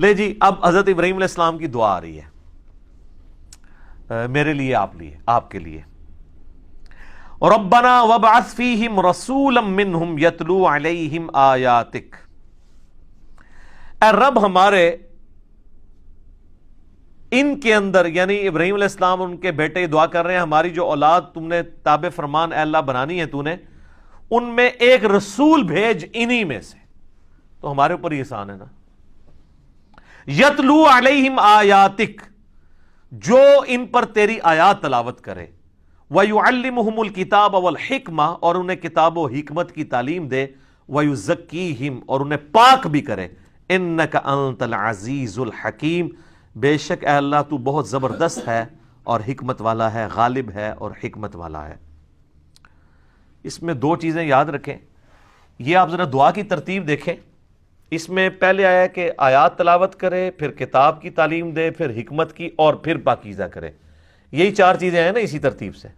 لے جی، اب حضرت ابراہیم علیہ السلام کی دعا آ رہی ہے میرے لیے، آپ کے لیے. ربنا وابعث فیہم رسولا منہم یتلو علیہم آیاتک. اے رب ہمارے، ان کے اندر یعنی ابراہیم علیہ السلام اور ان کے بیٹے دعا کر رہے ہیں ہماری جو اولاد تم نے تابع فرمان اے اللہ بنانی ہے تو نے، ان میں ایک رسول بھیج انہی میں سے. تو ہمارے اوپر یہ احسان ہے نا. یتلو علیہم آیاتک، جو ان پر تیری آیات تلاوت کرے. وَيُعَلِّمُهُمُ الْكِتَابَ وَالْحِكْمَةَ، اور انہیں کتاب و حکمت کی تعلیم دے. وَيُزَكِّيهِمْ، اور انہیں پاک بھی کرے. إِنَّكَ أَنْتَ الْعَزِيزُ الْحَكِيمُ، بے شک اے اللہ تو بہت زبردست ہے اور حکمت والا ہے، غالب ہے اور حکمت والا ہے. اس میں دو چیزیں یاد رکھیں. یہ آپ ذرا دعا کی ترتیب دیکھیں. اس میں پہلے آیا کہ آیات تلاوت کرے، پھر کتاب کی تعلیم دے، پھر حکمت کی، اور پھر پاکیزہ کرے. یہی چار چیزیں ہیں نا اسی ترتیب سے.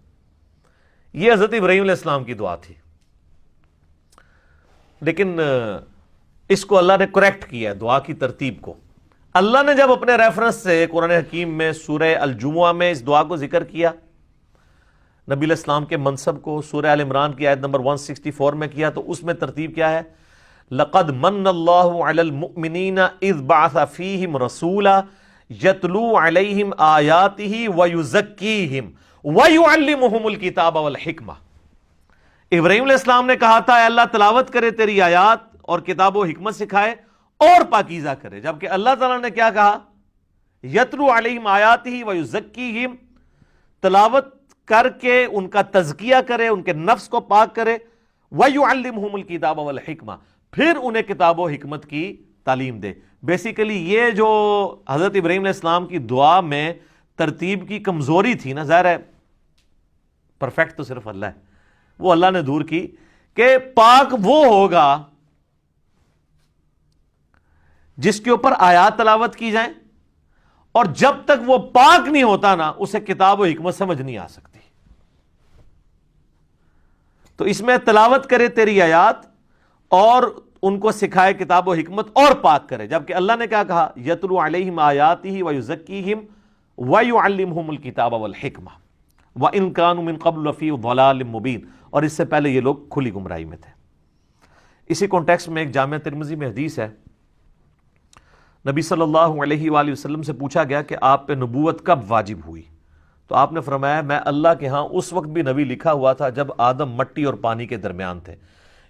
یہ حضرت ابراہیم علیہ السلام کی دعا تھی، لیکن اس کو اللہ نے کریکٹ کیا ہے دعا کی ترتیب کو. اللہ نے جب اپنے ریفرنس سے قرآن حکیم میں سورہ الجمعہ میں اس دعا کو ذکر کیا، نبی علیہ السلام کے منصب کو سورہ آل عمران کی آیت نمبر 164 میں کیا، تو اس میں ترتیب کیا ہے؟ لَقَدْ مَنَّ اللَّهُ عَلَى الْمُؤْمِنِينَ إِذْ بَعَثَ فِيهِمْ رَسُولًا يَتْلُو عَلَيْهِمْ آيَاتِهِ وَيُزَكِّيهِمْ وَيُعَلِّمُهُمُ الْكِتَابَ وَالْحِكْمَةَ. ابراہیم علیہ السلام نے کہا تھا اے اللہ تلاوت کرے تیری آیات اور کتاب و حکمت سکھائے اور پاکیزہ کرے، جبکہ اللہ تعالیٰ نے کیا کہا؟ یتلو علیہم آیاتہ ویزکیہم، تلاوت کر کے ان کا تزکیہ کرے، ان کے نفس کو پاک کرے. ویعلمہم الکتاب والحکمہ، پھر انہیں کتاب و حکمت کی تعلیم دے. بیسیکلی یہ جو حضرت ابراہیم علیہ السلام کی دعا میں ترتیب کی کمزوری تھی نا، ظاہر ہے پرفیکٹ تو صرف اللہ ہے، وہ اللہ نے دور کی کہ پاک وہ ہوگا جس کے اوپر آیات تلاوت کی جائیں، اور جب تک وہ پاک نہیں ہوتا نا اسے کتاب و حکمت سمجھ نہیں آ سکتی. تو اس میں تلاوت کرے تیری آیات اور ان کو سکھائے کتاب و حکمت اور پاک کرے، جبکہ اللہ نے کیا کہا؟ یتلو علیہم آیاتہ ویزکیہم ویعلمہم الکتاب والحکمہ وان کانوا من قبل لفی ضلال مبین. اور اس سے پہلے یہ لوگ کھلی گمراہی میں تھے. اسی کانٹیکسٹ میں ایک جامعہ ترمذی میں حدیث ہے، نبی صلی اللہ علیہ وآلہ وسلم سے پوچھا گیا کہ آپ پہ نبوت کب واجب ہوئی؟ تو آپ نے فرمایا میں اللہ کے ہاں اس وقت بھی نبی لکھا ہوا تھا جب آدم مٹی اور پانی کے درمیان تھے.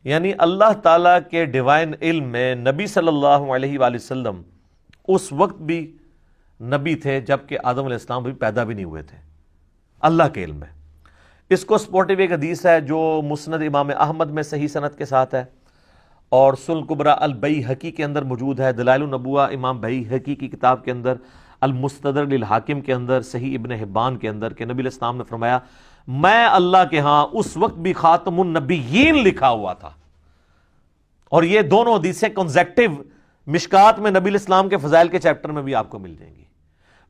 یعنی اللہ تعالیٰ کے ڈیوائن علم میں نبی صلی اللہ علیہ وآلہ وسلم اس وقت بھی نبی تھے جبکہ آدم علیہ السلام بھی پیدا بھی نہیں ہوئے تھے، اللہ کے علم میں. اس کو سپورٹیو ایک حدیث ہے جو مسند امام احمد میں صحیح سند کے ساتھ ہے، اور سنن کبریٰ البیہقی کے اندر موجود ہے، دلائل النبوہ امام بیہقی کی کتاب کے اندر، المستدرک للحاکم کے اندر، صحیح ابن حبان کے اندر، کہ نبی علیہ السلام نے فرمایا میں اللہ کے ہاں اس وقت بھی خاتم النبیین لکھا ہوا تھا. اور یہ دونوں حدیثیں کنزیکٹیو مشکات میں نبی علیہ السلام کے فضائل کے چیپٹر میں بھی آپ کو مل جائیں گی.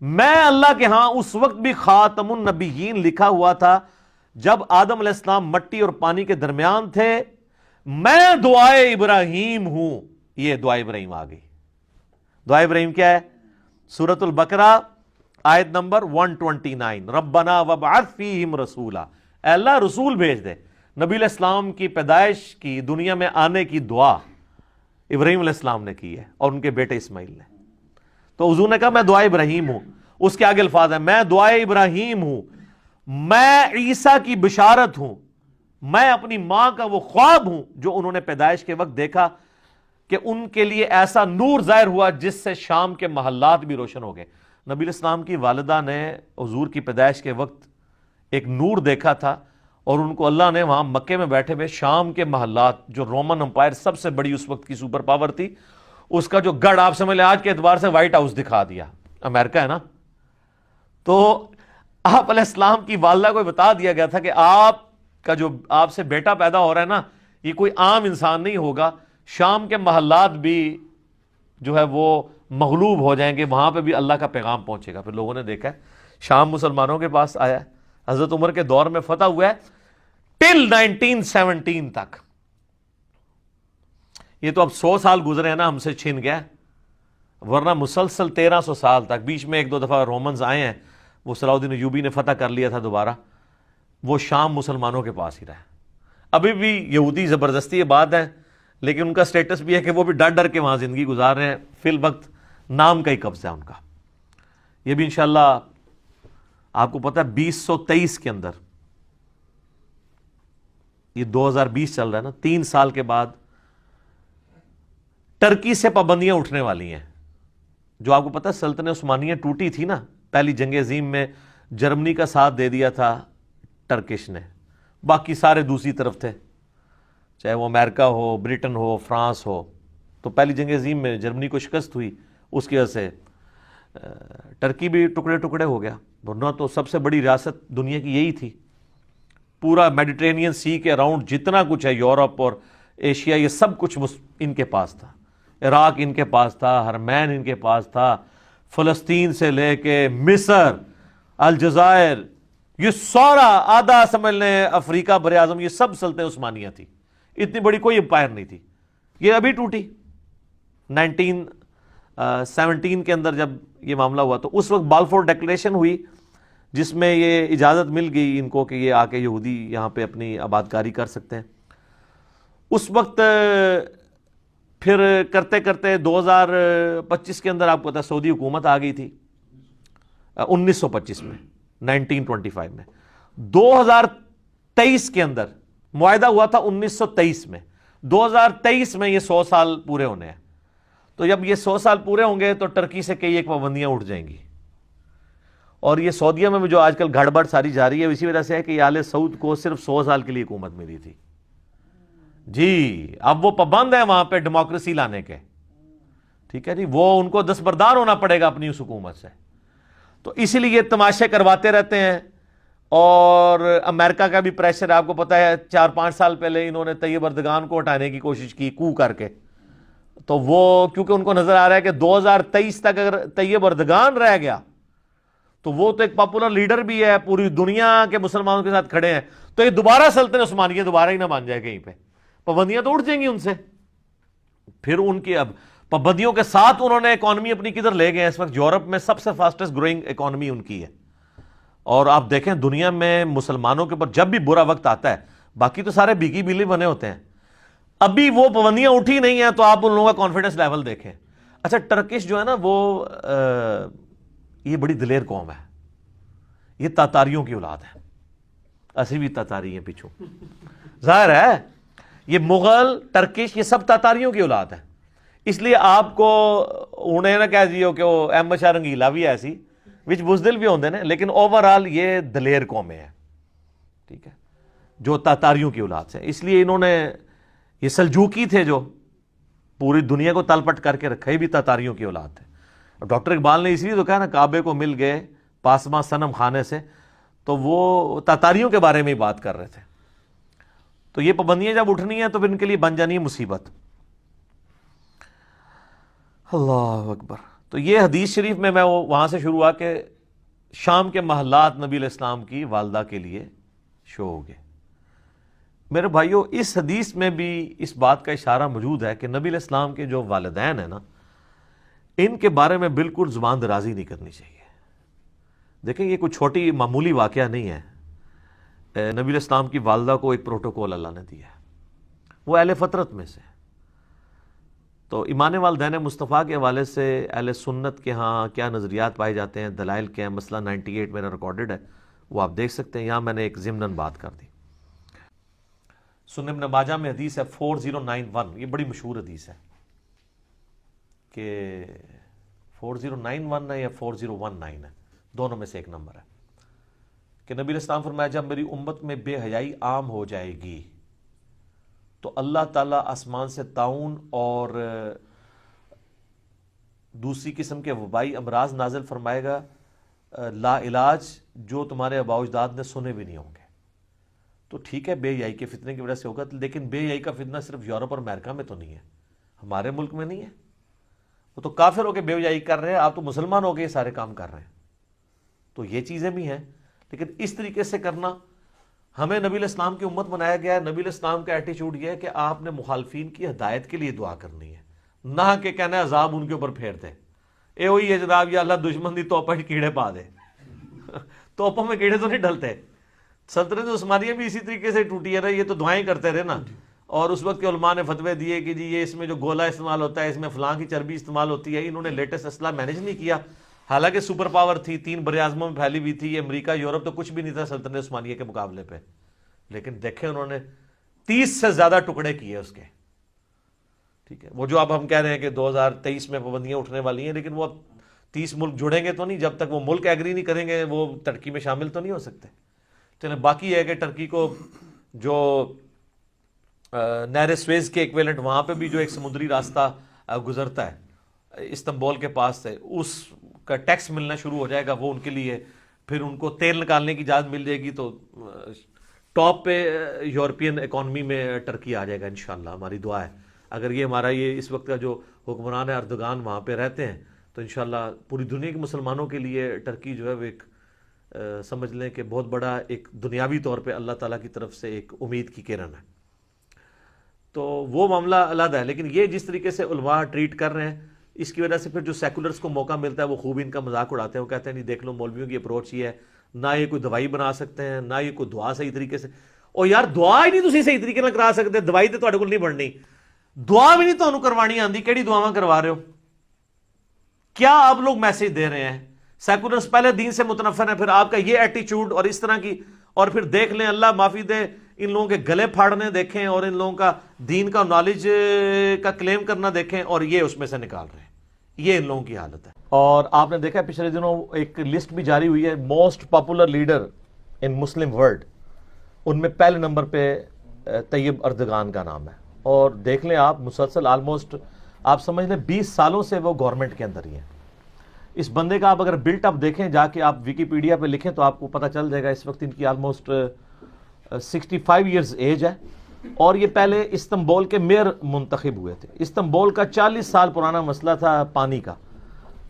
میں اللہ کے ہاں اس وقت بھی خاتم النبیین لکھا ہوا تھا جب آدم علیہ السلام مٹی اور پانی کے درمیان تھے. میں دعائے ابراہیم ہوں. یہ دعائے ابراہیم آ گئی. دعائے ابراہیم کیا ہے؟ سورۃ البقرہ آیت نمبر 129، ربنا وابعث فیہم رسولا، اے اللہ رسول بھیج دے. نبی علیہ السلام کی پیدائش کی، دنیا میں آنے کی دعا ابراہیم علیہ السلام نے کی ہے اور ان کے بیٹے اسماعیل نے. تو حضور نے کہا میں دعائے ابراہیم ہوں. اس کے آگے الفاظ ہیں میں دعائے ابراہیم ہوں، میں عیسیٰ کی بشارت ہوں، میں اپنی ماں کا وہ خواب ہوں جو انہوں نے پیدائش کے وقت دیکھا کہ ان کے لیے ایسا نور ظاہر ہوا جس سے شام کے محلات بھی روشن ہو گئے. نبی علیہ السلام کی والدہ نے حضور کی پیدائش کے وقت ایک نور دیکھا تھا، اور ان کو اللہ نے وہاں مکے میں بیٹھے ہوئے شام کے محلات، جو رومن امپائر سب سے بڑی اس وقت کی سپر پاور تھی، اس کا جو گڑھ آپ سمجھ لیں آج کے اعتبار سے وائٹ ہاؤس دکھا دیا. امریکہ ہے نا. تو آپ علیہ السلام کی والدہ کو بتا دیا گیا تھا کہ آپ کا جو آپ سے بیٹا پیدا ہو رہا ہے نا، یہ کوئی عام انسان نہیں ہوگا، شام کے محلات بھی جو ہے وہ مغلوب ہو جائیں گے، وہاں پہ بھی اللہ کا پیغام پہنچے گا. پھر لوگوں نے دیکھا ہے شام مسلمانوں کے پاس آیا ہے، حضرت عمر کے دور میں فتح ہوا ہے ٹل 1917 تک. یہ تو اب 100 سال گزرے ہیں نا، ہم سے چھن گیا. ورنہ مسلسل 1300 سال تک، بیچ میں ایک دو دفعہ رومنز آئے ہیں، وہ صلاح الدین ایوبی نے فتح کر لیا تھا دوبارہ، وہ شام مسلمانوں کے پاس ہی رہا ہے۔ ابھی بھی یہودی زبردستی یہ بات ہے، لیکن ان کا سٹیٹس بھی ہے کہ وہ بھی ڈر ڈر کے وہاں زندگی گزار رہے ہیں، فی الوقت نام کا ہی قبضہ ہے ان کا۔ یہ بھی انشاءاللہ آپ کو پتہ ہے 2023 کے اندر، یہ 2020 چل رہا ہے نا، 3 سال کے بعد ٹرکی سے پابندیاں اٹھنے والی ہیں۔ جو آپ کو پتہ ہے سلطنت عثمانیہ ٹوٹی تھی نا، پہلی جنگ عظیم میں جرمنی کا ساتھ دے دیا تھا ٹرکش نے، باقی سارے دوسری طرف تھے، چاہے وہ امریکہ ہو، برٹن ہو، فرانس ہو۔ تو پہلی جنگ عظیم میں جرمنی کو شکست ہوئی، اس کی وجہ سے ٹرکی بھی ٹکڑے ٹکڑے ہو گیا، ورنہ تو سب سے بڑی ریاست دنیا کی یہی تھی۔ پورا میڈیٹرینین سی کے اراؤنڈ جتنا کچھ ہے، یورپ اور ایشیا، یہ سب کچھ ان کے پاس تھا۔ عراق ان کے پاس تھا، حرمین ان کے پاس تھا، فلسطین سے لے کے مصر، الجزائر، یہ سارا آدھا سمجھ لیں افریقہ بر اعظم، یہ سب سلطنت عثمانیہ تھی۔ اتنی بڑی کوئی امپائر نہیں تھی، یہ ابھی ٹوٹی 1917 کے اندر جب یہ معاملہ ہوا، تو اس وقت بالفور ڈیکلیریشن ہوئی، جس میں یہ اجازت مل گئی ان کو کہ یہ آ کے یہودی یہاں پہ اپنی آبادکاری کر سکتے ہیں۔ اس وقت پھر کرتے کرتے 2025 کے اندر آپ کو پتا سعودی حکومت آ گئی تھی، 1925 میں، 1925 میں۔ 2023 کے اندر معاہدہ ہوا تھا 1923 میں، 2023 میں یہ 100 سال پورے ہونے ہیں۔ تو جب یہ 100 سال پورے ہوں گے تو ٹرکی سے کئی ایک پابندیاں اٹھ جائیں گی، اور یہ سعودیہ میں جو آج کل گڑبڑ ساری جاری ہے، اسی وجہ سے ہے کہ آل سعود کو صرف 100 سال کے لیے حکومت ملی تھی جی۔ اب وہ پابند ہیں وہاں پہ ڈیموکریسی لانے کے، ٹھیک ہے جی، وہ ان کو دستبردار ہونا پڑے گا اپنی اس حکومت سے۔ تو اسی لیے تماشے کرواتے رہتے ہیں، اور امریکہ کا بھی پریشر آپ کو پتا ہے، 4-5 سال پہلے انہوں نے طیب اردگان کو ہٹانے کی کوشش کی کو کر کے، تو وہ کیونکہ ان کو نظر آ رہا ہے کہ 2023 تک اگر طیب اردگان رہ گیا تو وہ تو ایک پاپولر لیڈر بھی ہے، پوری دنیا کے مسلمانوں کے ساتھ کھڑے ہیں، تو یہ دوبارہ سلطنت عثمانیہ دوبارہ ہی نہ مان جائے کہیں پہ، پابندیاں تو اٹھ جائیں گی ان سے۔ پھر ان کی اب پابندیوں کے ساتھ انہوں نے اکانومی اپنی کدھر لے گئے ہیں، اس وقت یورپ میں سب سے فاسٹسٹ گروئنگ اکانومی ان کی ہے، اور آپ دیکھیں دنیا میں مسلمانوں کے اوپر جب بھی برا وقت آتا ہے، باقی تو سارے بھیگی بلی بنے ہوتے ہیں، ابھی وہ پابندیاں اٹھی نہیں ہیں، تو آپ ان لوگوں کا کانفیڈنس لیول دیکھیں۔ اچھا ٹرکش جو ہے نا، وہ یہ بڑی دلیر قوم ہے، یہ تاتاریوں کی اولاد ہے، اسی بھی تاتاری ہیں پیچھو، ظاہر ہے یہ مغل ٹرکش یہ سب تاتاریوں کی اولاد ہے، اس لیے آپ کو انہیں نہ کہہ دیو کہ وہ احمد شاہ رنگیلا بھی ایسی وچ بزدل بھی ہوندے نے، لیکن اوورآل یہ دلیر قومیں ہیں، ٹھیک ہے، جو تاتاریوں کی اولاد سے۔ اس لیے انہوں نے، یہ سلجوکی تھے جو پوری دنیا کو تلپٹ کر کے رکھا، یہ بھی تاتاریوں کی اولاد تھے۔ ڈاکٹر اقبال نے اس لیے تو کہا نا کعبے کو مل گئے پاسماں صنم خانے سے، تو وہ تاتاریوں کے بارے میں ہی بات کر رہے تھے۔ تو یہ پابندیاں جب اٹھنی ہیں تو پھر ان کے لیے بن جانی ہے مصیبت۔ اللہ اکبر۔ تو یہ حدیث شریف میں وہاں سے شروع ہوا کہ شام کے محلات نبی علیہ السلام کی والدہ کے لیے شو ہو گئے۔ میرے بھائیوں، اس حدیث میں بھی اس بات کا اشارہ موجود ہے کہ نبی علیہ السلام کے جو والدین ہیں نا، ان کے بارے میں بالکل زبان درازی نہیں کرنی چاہیے۔ دیکھیں یہ کوئی چھوٹی معمولی واقعہ نہیں ہے، نبی علیہ السلام کی والدہ کو ایک پروٹوکول اللہ نے دیا ہے، وہ اہل فطرت میں سے۔ تو ایمان والدین مصطفیٰ کے حوالے سے اہل سنت کے ہاں کیا نظریات پائے جاتے ہیں، دلائل کے ہیں، مسئلہ 98 میرا ریکارڈڈ ہے، وہ آپ دیکھ سکتے ہیں، یہاں میں نے ایک ضمناً بات کر دی۔ سنن ابن ماجہ میں حدیث ہے 4091، یہ بڑی مشہور حدیث ہے کہ 4091 ہے یا 4019 ہے، دونوں میں سے ایک نمبر ہے، کہ نبی علیہ السلام فرمایا جب میری امت میں بے حیائی عام ہو جائے گی تو اللہ تعالیٰ آسمان سے طاعون اور دوسری قسم کے وبائی امراض نازل فرمائے گا لا علاج، جو تمہارے آباء و اجداد نے سنے بھی نہیں ہوں گے۔ تو ٹھیک ہے بے حیائی کے فتنے کی وجہ سے ہوگا، لیکن بے حیائی کا فتنہ صرف یورپ اور امریکہ میں تو نہیں ہے، ہمارے ملک میں نہیں ہے، وہ تو کافر ہو کے بے حیائی کر رہے ہیں، آپ تو مسلمان ہو کے یہ سارے کام کر رہے ہیں۔ تو یہ چیزیں بھی ہیں، لیکن اس طریقے سے کرنا، ہمیں نبی علیہ السلام کی امت بنایا گیا ہے۔ نبی علیہ السلام کا ایٹیچیوڈ یہ ہے کہ آپ نے مخالفین کی ہدایت کے لیے دعا کرنی ہے، نہ کہ کہنا ہے عذاب ان کے اوپر پھیر دیں۔ یہ وہی ہے جناب، یا اللہ دشمن دی توپہ کیڑے پا دے توپوں میں کیڑے تو نہیں ڈلتے. سلطنت عثمانیہ بھی اسی طریقے سے ٹوٹی ہے نا، یہ تو دعائیں کرتے رہے نا. اور اس وقت کے علماء نے فتوے دیے کہ جی یہ اس میں جو گولا استعمال ہوتا ہے، اس میں فلاں کی چربی استعمال ہوتی ہے. انہوں نے لیٹسٹ اسلحہ مینیج نہیں کیا، حالانکہ سپر پاور تھی، 3 بر اعظموں میں پھیلی ہوئی تھی. یہ امریکہ یورپ تو کچھ بھی نہیں تھا سلطنت عثمانیہ کے مقابلے پہ، لیکن دیکھیں انہوں نے 30 سے زیادہ ٹکڑے کیے اس کے. ٹھیک ہے، وہ جو اب ہم کہہ رہے ہیں کہ 2023 میں پابندیاں اٹھنے والی ہیں، لیکن وہ 30 ملک جڑیں گے تو نہیں، جب تک وہ ملک ایگری نہیں کریں گے وہ ترکی میں شامل تو نہیں ہو سکتے. چلیں، باقی ہے کہ ٹرکی کو جو نہر سویز کے ایکویلنٹ وہاں پہ بھی جو ایک سمندری راستہ گزرتا ہے استنبول کے پاس سے، اس کا ٹیکس ملنا شروع ہو جائے گا، وہ ان کے لیے پھر ان کو تیل نکالنے کی اجازت مل جائے گی، تو ٹاپ پہ یورپین اکانومی میں ٹرکی آ جائے گا انشاءاللہ. ہماری دعا ہے اگر یہ ہمارا یہ اس وقت کا جو حکمران ہے اردگان وہاں پہ رہتے ہیں تو انشاءاللہ پوری دنیا کے مسلمانوں کے لیے ٹرکی جو ہے وہ ایک سمجھ لیں کہ بہت بڑا ایک دنیاوی طور پہ اللہ تعالیٰ کی طرف سے ایک امید کی کرن ہے. تو وہ معاملہ علیحدہ ہے، لیکن یہ جس طریقے سے علماء ٹریٹ کر رہے ہیں اس کی وجہ سے پھر جو سیکولرز کو موقع ملتا ہے وہ خوب ان کا مذاق اڑاتے ہیں. وہ کہتے ہیں نہیں دیکھ لو مولویوں کی اپروچ یہ ہے، نہ یہ کوئی دوائی بنا سکتے ہیں، نہ یہ کوئی دعا صحیح طریقے سے. اور یار دعا ہی نہیں تسی صحیح طریقے نہ کرا سکتے، دوائی تو تہاڈے کول نہیں بننی، دعا بھی نہیں تانوں کروانی آندی، کیڑی دعاواں کروا رہے ہو؟ کیا آپ لوگ میسج دے رہے ہیں؟ سیکولرز پہلے دین سے متنفر ہیں، پھر آپ کا یہ ایٹیچیوڈ اور اس طرح کی، اور پھر دیکھ لیں اللہ معافی دے ان لوگوں کے گلے پھاڑنے دیکھیں، اور ان لوگوں کا دین کا نالج کا کلیم کرنا دیکھیں، اور یہ اس میں سے نکال رہے ہیں. یہ ان لوگوں کی حالت ہے. اور آپ نے دیکھا پچھلے دنوں ایک لسٹ بھی جاری ہوئی ہے most popular leader in Muslim world, ان میں پہلے نمبر پہ طیب اردگان کا نام ہے. اور دیکھ لیں آپ مسلسل آلموسٹ آپ سمجھ لیں 20 سالوں سے وہ گورنمنٹ کے اندر ہی ہیں. اس بندے کا آپ اگر بلٹ اپ دیکھیں، جا کے آپ ویکیپیڈیا پہ لکھیں تو آپ کو پتہ چل جائے گا. اس وقت ان کی آلموسٹ 65 ایئرز ایج ہے، اور یہ پہلے استنبول کے میئر منتخب ہوئے تھے. استنبول کا 40 سال پرانا مسئلہ تھا پانی کا،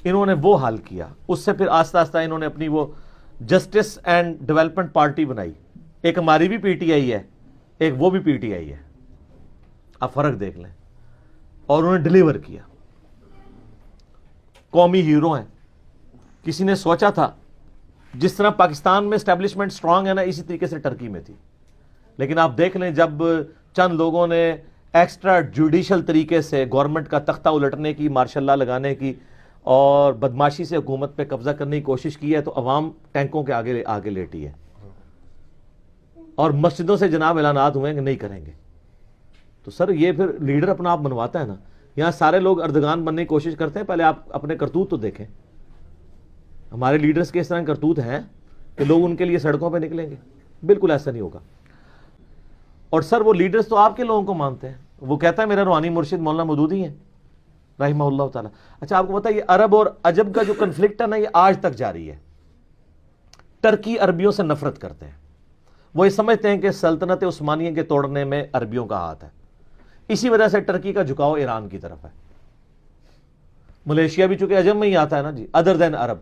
انہوں نے وہ حل کیا. اس سے پھر آہستہ آہستہ انہوں نے اپنی وہ جسٹس اینڈ ڈیولپمنٹ پارٹی بنائی. ایک ہماری بھی پی ٹی آئی ہے، ایک وہ بھی پی ٹی آئی ہے. آپ فرق دیکھ لیں. اور انہوں نے ڈیلیور کیا. قومی ہیرو ہیں. کسی نے سوچا تھا جس طرح پاکستان میں اسٹیبلشمنٹ سٹرانگ ہے نا، اسی طریقے سے ٹرکی میں تھی. لیکن آپ دیکھ لیں جب چند لوگوں نے ایکسٹرا جوڈیشل طریقے سے گورنمنٹ کا تختہ الٹنے کی، مارشل لا لگانے کی اور بدماشی سے حکومت پہ قبضہ کرنے کی کوشش کی ہے، تو عوام ٹینکوں کے آگے لیٹی ہے. اور مسجدوں سے جناب اعلانات ہوئے ہیں کہ نہیں کریں گے. تو سر یہ پھر لیڈر اپنا آپ بنواتا ہے نا. یہاں سارے لوگ اردگان بننے کی کوشش کرتے ہیں، پہلے آپ اپنے کرتوت تو دیکھیں. ہمارے لیڈرز کے اس طرح کرتوت ہیں کہ لوگ ان کے لیے سڑکوں پہ نکلیں گے؟ بالکل ایسا نہیں ہوگا. اور سر وہ لیڈرز تو آپ کے لوگوں کو مانتے ہیں. وہ کہتا ہے میرا روحانی مرشد مولانا مودودی ہیں رحمہ اللہ تعالیٰ. اچھا آپ کو پتا ہے یہ عرب اور عجب کا جو کنفلکٹ ہے نا، یہ آج تک جاری ہے. ٹرکی عربیوں سے نفرت کرتے ہیں. وہ یہ سمجھتے ہیں کہ سلطنت عثمانیہ کے توڑنے میں عربیوں کا ہاتھ ہے. اسی وجہ سے ٹرکی کا جھکاؤ ایران کی طرف ہے. ملیشیا بھی چونکہ عجم میں ہی آتا ہے نا جی، ادر دین عرب.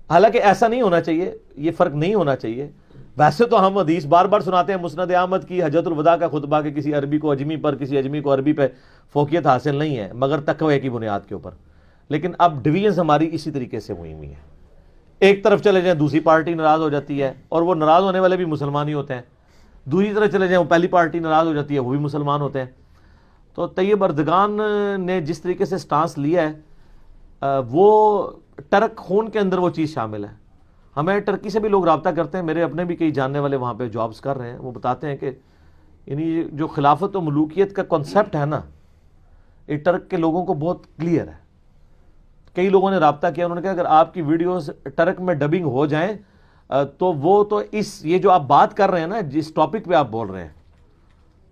حالانکہ ایسا نہیں ہونا چاہیے، یہ فرق نہیں ہونا چاہیے. ویسے تو ہم حدیث بار بار سناتے ہیں مسند احمد کی حجۃ الوداع کا خطبہ کہ کسی عربی کو اجمی پر، کسی اجمی کو عربی پہ فوقیت حاصل نہیں ہے مگر تقوی کی بنیاد کے اوپر. لیکن اب ڈویژنز ہماری اسی طریقے سے ہوئی ہیں. ایک طرف چلے جائیں دوسری پارٹی ناراض ہو جاتی ہے، اور وہ ناراض ہونے والے بھی مسلمان ہی ہوتے ہیں. دوسری طرف چلے جائیں وہ پہلی پارٹی ناراض ہو جاتی ہے، وہ بھی مسلمان ہوتے ہیں. تو طیب اردگان نے جس طریقے سے سٹانس لیا ہے وہ ٹرک خون کے اندر وہ چیز شامل ہے. ہمیں ٹرکی سے بھی لوگ رابطہ کرتے ہیں، میرے اپنے بھی کئی جاننے والے وہاں پہ جابز کر رہے ہیں. وہ بتاتے ہیں کہ یعنی جو خلافت و ملوکیت کا کنسیپٹ ہے نا، یہ ٹرک کے لوگوں کو بہت کلیئر ہے. کئی لوگوں نے رابطہ کیا، انہوں نے کہا اگر آپ کی ویڈیوز ٹرک میں ڈبنگ ہو جائیں تو وہ تو یہ جو آپ بات کر رہے ہیں نا، جس ٹاپک پہ آپ بول رہے ہیں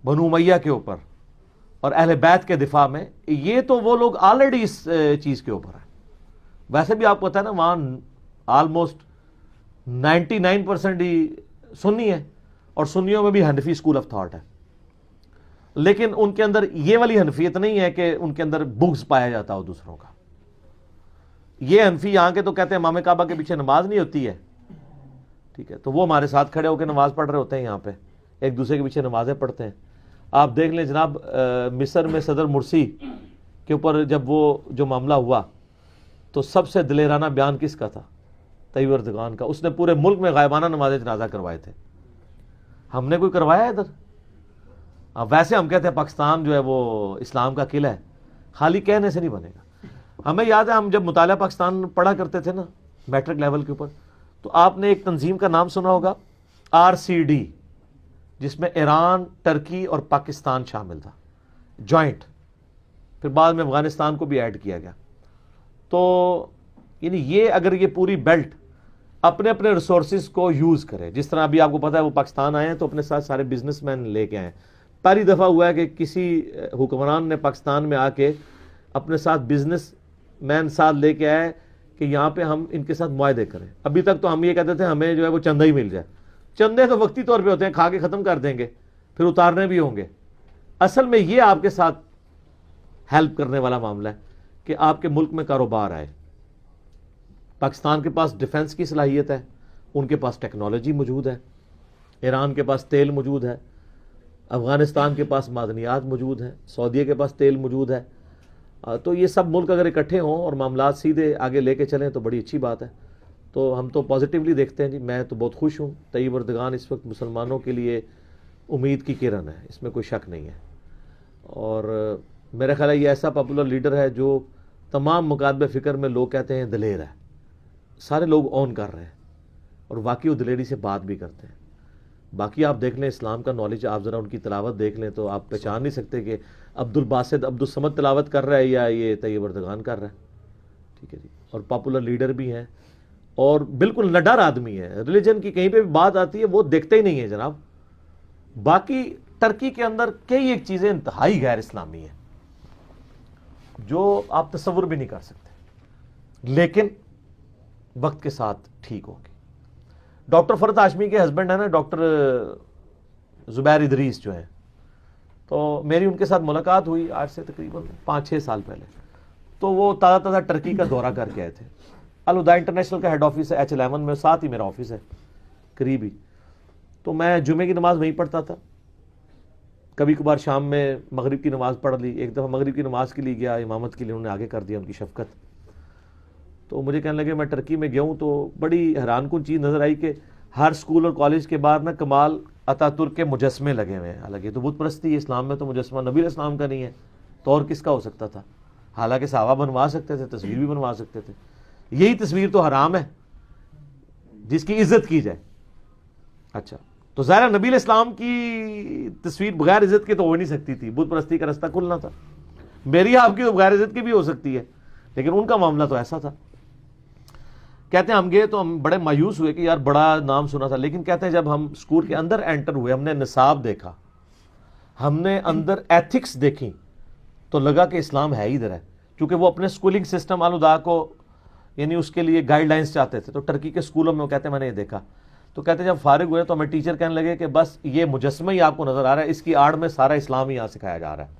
بنو امیہ کے اوپر اور اہل بیت کے دفاع میں، یہ تو وہ لوگ آلریڈی اس چیز کے اوپر ہیں. ویسے بھی آپ کو پتا ہے نا وہاں آلموسٹ 99% ہی سنی ہے، اور سنیوں میں بھی حنفی اسکول آف تھاٹ ہے. لیکن ان کے اندر یہ والی حنفیت نہیں ہے کہ ان کے اندر بغض پایا جاتا ہو دوسروں کا. یہ حنفی یہاں کے تو کہتے ہیں امام کعبہ کے پیچھے نماز نہیں ہوتی ہے، ٹھیک ہے، تو وہ ہمارے ساتھ کھڑے ہو کے نماز پڑھ رہے ہوتے ہیں، یہاں پہ ایک دوسرے کے پیچھے نمازیں پڑھتے ہیں. آپ دیکھ لیں جناب مصر میں صدر مرسی کے اوپر جب وہ جو معاملہ ہوا تو سب سے دلیرانہ بیان کس کا تھا؟ طیب اردگان کا. اس نے پورے ملک میں غائبانہ نماز جنازہ کروائے تھے. ہم نے کوئی کروایا ادھر؟ ویسے ہم کہتے ہیں پاکستان جو ہے وہ اسلام کا قلعہ ہے، خالی کہنے سے نہیں بنے گا. ہمیں یاد ہے ہم جب مطالعہ پاکستان پڑھا کرتے تھے نا میٹرک لیول کے اوپر، تو آپ نے ایک تنظیم کا نام سنا ہوگا RCD، جس میں ایران، ٹرکی اور پاکستان شامل تھا، جوائنٹ. پھر بعد میں افغانستان کو بھی ایڈ کیا گیا. تو یعنی یہ اگر یہ پوری بیلٹ اپنے اپنے ریسورسز کو یوز کرے، جس طرح ابھی آپ کو پتا ہے وہ پاکستان آئے ہیں تو اپنے ساتھ سارے بزنس مین لے کے آئے ہیں. پہلی دفعہ ہوا ہے کہ کسی حکمران نے پاکستان میں آ کے اپنے ساتھ بزنس مین ساتھ لے کے آئے کہ یہاں پہ ہم ان کے ساتھ معاہدے کریں. ابھی تک تو ہم یہ کہتے تھے ہمیں جو ہے وہ چندہ ہی مل جائے. چندے تو وقتی طور پہ ہوتے ہیں، کھا کے ختم کر دیں گے، پھر اتارنے بھی ہوں گے. اصل میں یہ آپ کے ساتھ ہیلپ کرنے والا معاملہ ہے کہ آپ کے ملک میں کاروبار آئے. پاکستان کے پاس ڈیفنس کی صلاحیت ہے، ان کے پاس ٹیکنالوجی موجود ہے، ایران کے پاس تیل موجود ہے، افغانستان کے پاس معدنیات موجود ہیں، سعودیہ کے پاس تیل موجود ہے. تو یہ سب ملک اگر اکٹھے ہوں اور معاملات سیدھے آگے لے کے چلیں تو بڑی اچھی بات ہے. تو ہم تو پازیٹیولی دیکھتے ہیں جی. میں تو بہت خوش ہوں. طیب اردگان اس وقت مسلمانوں کے لیے امید کی کرن ہے، اس میں کوئی شک نہیں ہے. اور میرا خیال ہے یہ ایسا پاپولر لیڈر ہے جو تمام مکاتب فکر میں لوگ کہتے ہیں دلیر ہے. سارے لوگ اون کر رہے ہیں اور واقعی وہ دلیری سے بات بھی کرتے ہیں. باقی آپ دیکھ لیں اسلام کا نالج، آپ ذرا ان کی تلاوت دیکھ لیں تو آپ پہچان نہیں سکتے کہ عبد الباسط عبد الصمد تلاوت کر رہا ہے یا یہ طیب اردگان کر رہا ہے. ٹھیک ہے جی. اور پاپولر لیڈر بھی ہیں اور بالکل نڈر آدمی ہے. ریلیجن کی کہیں پہ بھی بات آتی ہے وہ دیکھتے ہی نہیں ہے جناب. باقی ٹرکی کے اندر کئی ایک چیزیں انتہائی غیر اسلامی ہیں جو آپ تصور بھی نہیں کر سکتے، لیکن وقت کے ساتھ ٹھیک ہوگی. ڈاکٹر فرد ہاشمی کے ہسبینڈ ہیں نا ڈاکٹر زبیر ادریس جو ہیں، تو میری ان کے ساتھ ملاقات ہوئی آج سے تقریباً 5-6 سال پہلے. تو وہ تازہ ٹرکی کا دورہ کر کے آئے تھے. الہدا انٹرنیشنل کا ہیڈ آفس ہے H11 میں، ساتھ ہی میرا آفس ہے قریب ہی. تو میں جمعے کی نماز وہیں پڑھتا تھا، کبھی کبھار شام میں مغرب کی نماز پڑھ لی. ایک دفعہ مغرب کی نماز کے لیے گیا، امامت کے لیے انہوں نے آگے کر دیا، ان کی شفقت. تو مجھے کہنے لگے میں ٹرکی میں گیا ہوں تو بڑی حیران کن چیز نظر آئی کہ ہر سکول اور کالج کے باہر نا کمال اتاترک کے مجسمے لگے ہوئے ہیں. حالانکہ تو بت پرستی ہے، اسلام میں تو مجسمہ نبی علیہ السلام کا نہیں ہے تو اور کس کا ہو سکتا تھا؟ حالانکہ صحابہ بنوا سکتے تھے، تصویر بھی بنوا سکتے تھے. یہی تصویر تو حرام ہے جس کی عزت کی جائے. اچھا تو ظاہر نبی علیہ السلام کی تصویر بغیر عزت کے تو ہو نہیں سکتی تھی، بت پرستی کا رستہ کھلنا تھا. میری آپ کی تو بغیر عزت کی بھی ہو سکتی ہے، لیکن ان کا معاملہ تو ایسا تھا. کہتے ہیں ہم گئے تو ہم بڑے مایوس ہوئے کہ یار بڑا نام سنا تھا، لیکن کہتے ہیں جب ہم اسکول کے اندر انٹر ہوئے، ہم نے نصاب دیکھا، ہم نے اندر ایتھکس دیکھی، تو لگا کہ اسلام ہے ہی ادھر ہے. کیونکہ وہ اپنے اسکولنگ سسٹم الہدا کو یعنی اس کے لیے گائیڈ لائنس چاہتے تھے. تو ٹرکی کے اسکولوں میں وہ کہتے ہیں میں نے یہ دیکھا. تو کہتے ہیں جب فارغ ہوئے تو ہمیں ٹیچر کہنے لگے کہ بس یہ مجسمہ ہی آپ کو نظر آ رہا ہے، اس کی آڑ میں سارا اسلام ہی یہاں سکھایا جا رہا ہے.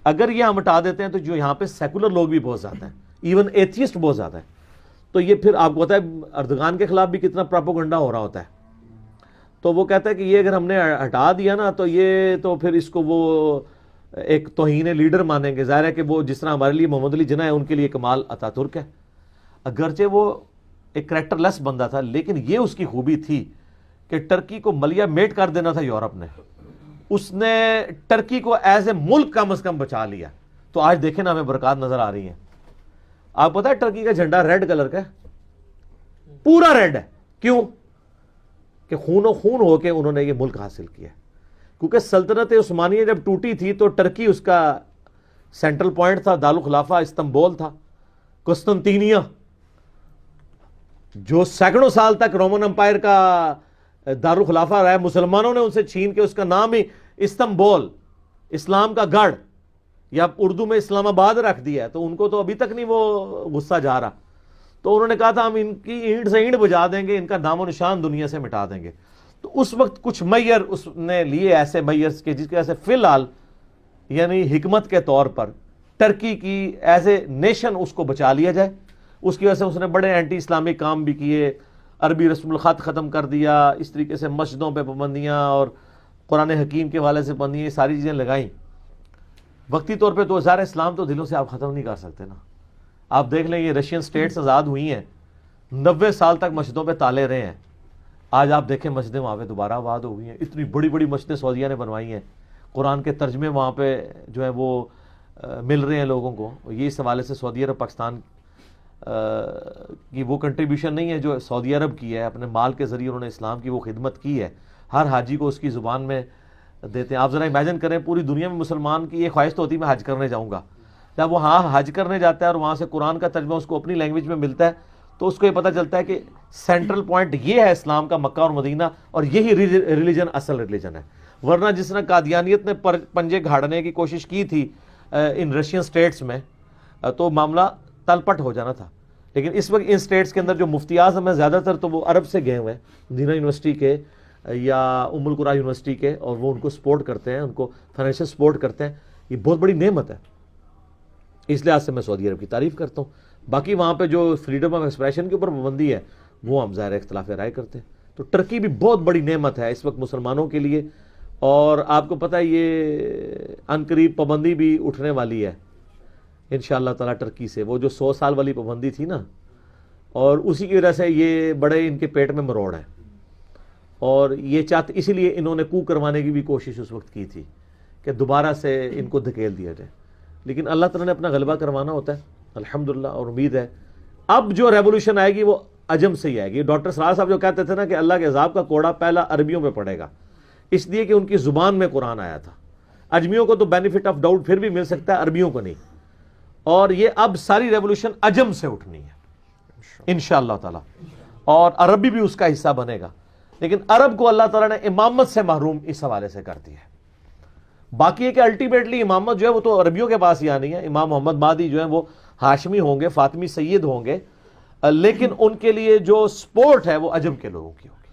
اگر یہ ہم ہٹا دیتے ہیں تو جو یہاں پہ سیکولر لوگ بھی بہت زیادہ ہیں، ایون ایتھیسٹ بہت زیادہ ہیں. تو یہ پھر آپ کو پتا ہے اردگان کے خلاف بھی کتنا پراپوگنڈا ہو رہا ہوتا ہے. تو وہ کہتا ہے کہ یہ اگر ہم نے ہٹا دیا نا تو یہ تو پھر اس کو وہ ایک توہین لیڈر مانیں گے. ظاہر ہے کہ وہ جس طرح ہمارے لیے محمد علی جناح ہے ان کے لیے کمال اتاترک ہے. اگرچہ وہ ایک کریکٹر لیس بندہ تھا، لیکن یہ اس کی خوبی تھی کہ ٹرکی کو ملیا میٹ کر دینا تھا یورپ نے. اس نے ٹرکی کو ایز اے ملک کم از کم بچا لیا. تو آج دیکھیں نا ہمیں برکات نظر آ رہی ہیں. آپ پتا ہے ٹرکی کا جھنڈا ریڈ کلر کا ہے، پورا ریڈ ہے. کیوں؟ کہ خون و خون ہو کے انہوں نے یہ ملک حاصل کیا. کیونکہ سلطنت عثمانیہ جب ٹوٹی تھی تو ٹرکی اس کا سینٹرل پوائنٹ تھا، دارالخلافہ استنبول تھا. قسطنطینیہ جو سینکڑوں سال تک رومن امپائر کا دارالخلافہ رہا ہے، مسلمانوں نے ان سے چھین کے اس کا نام ہی استنبول، اسلام کا گڑھ، یا اردو میں اسلام آباد رکھ دیا ہے. تو ان کو تو ابھی تک نہیں وہ غصہ جا رہا. تو انہوں نے کہا تھا ہم ان کی اینٹ سے اینٹ بجا دیں گے، ان کا نام و نشان دنیا سے مٹا دیں گے. تو اس وقت کچھ میئر اس نے لیے ایسے میئرز کے جس کی وجہ سے فی الحال یعنی حکمت کے طور پر ٹرکی کی ایز اے نیشن اس کو بچا لیا جائے. اس کی وجہ سے اس نے بڑے اینٹی اسلامک کام بھی کیے، عربی رسم الخط ختم کر دیا، اس طریقے سے مسجدوں پہ پابندیاں اور قرآن حکیم کے حوالے سے پابندیاں، یہ ساری چیزیں لگائیں. وقتی طور پہ تو ظاہر اسلام تو دلوں سے آپ ختم نہیں کر سکتے نا. آپ دیکھ لیں یہ رشین سٹیٹس آزاد ہوئی ہیں، 90 سال تک مسجدوں پہ تالے رہے ہیں، آج آپ دیکھیں مسجدیں وہاں پہ دوبارہ آباد ہو گئی ہیں، اتنی بڑی بڑی مسجدیں سعودیہ نے بنوائی ہیں، قرآن کے ترجمے وہاں پہ جو ہے وہ مل رہے ہیں لوگوں کو. یہ اس حوالے سے سعودی عرب پاکستان کی وہ کنٹریبیوشن نہیں ہے جو سعودی عرب کی ہے، اپنے مال کے ذریعے انہوں نے اسلام کی وہ خدمت کی ہے، ہر حاجی کو اس کی زبان میں دیتے ہیں. آپ ذرا امیجن کریں پوری دنیا میں مسلمان کی یہ خواہش تو ہوتی میں حج کرنے جاؤں گا، جب وہ حج کرنے جاتا ہے اور وہاں سے قرآن کا ترجمہ اس کو اپنی لینگویج میں ملتا ہے تو اس کو یہ پتہ چلتا ہے کہ سینٹرل پوائنٹ یہ ہے اسلام کا، مکہ اور مدینہ، اور یہی ریلیجن اصل ریلیجن ہے. ورنہ جس طرح قادیانیت نے پنجے گھاڑنے کی کوشش کی تھی ان رشین سٹیٹس میں تو معاملہ تلپٹ ہو جانا تھا. لیکن اس وقت ان سٹیٹس کے اندر جو مفتی اعظم ہیں زیادہ تر تو وہ عرب سے گئے ہوئے ہیں، مدینہ یونیورسٹی کے یا ام القریٰ یونیورسٹی کے، اور وہ ان کو سپورٹ کرتے ہیں، ان کو فائنینشیل سپورٹ کرتے ہیں. یہ بہت بڑی نعمت ہے، اس لحاظ سے میں سعودی عرب کی تعریف کرتا ہوں. باقی وہاں پہ جو فریڈم آف ایکسپریشن کے اوپر پابندی ہے وہ ہم ظاہر اختلاف رائے کرتے ہیں. تو ٹرکی بھی بہت بڑی نعمت ہے اس وقت مسلمانوں کے لیے، اور آپ کو پتہ ہے یہ عنقریب پابندی بھی اٹھنے والی ہے انشاءاللہ تعالیٰ ٹرکی سے، وہ جو 100 سال والی پابندی تھی نا، اور اسی کی وجہ سے یہ بڑے ان کے پیٹ میں مروڑ ہے، اور یہ چاہتے اسی لیے انہوں نے کو کروانے کی بھی کوشش اس وقت کی تھی کہ دوبارہ سے ان کو دھکیل دیا جائے. لیکن اللہ تعالیٰ نے اپنا غلبہ کروانا ہوتا ہے الحمدللہ، اور امید ہے اب جو ریولوشن آئے گی وہ عجم سے ہی آئے گی. ڈاکٹر سراج صاحب جو کہتے تھے نا کہ اللہ کے عذاب کا کوڑا پہلا عربیوں پہ پڑے گا، اس لیے کہ ان کی زبان میں قرآن آیا تھا. اجمیوں کو تو بینیفٹ آف ڈاؤٹ پھر بھی مل سکتا ہے، عربیوں کو نہیں. اور یہ اب ساری ریولوشن عجم سے اٹھنی ہے انشاءاللہ تعالی، اور عربی بھی اس کا حصہ بنے گا. لیکن عرب کو اللہ تعالیٰ نے امامت سے محروم اس حوالے سے کر دیا ہے. باقی ہے کہ الٹیمیٹلی امامت جو ہے وہ تو عربیوں کے پاس ہی آنی ہے. امام محمد مہدی جو ہیں وہ ہاشمی ہوں گے، فاطمی سید ہوں گے، لیکن ان کے لیے جو سپورٹ ہے وہ عجم کے لوگوں کی ہوگی.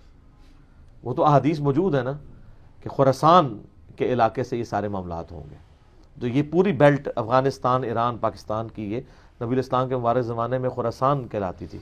وہ تو احادیث موجود ہے نا کہ خراسان کے علاقے سے یہ سارے معاملات ہوں گے. تو یہ پوری بیلٹ افغانستان، ایران، پاکستان کی یہ نبی الاسلام کے مبارک زمانے میں خراسان کہلاتی تھی.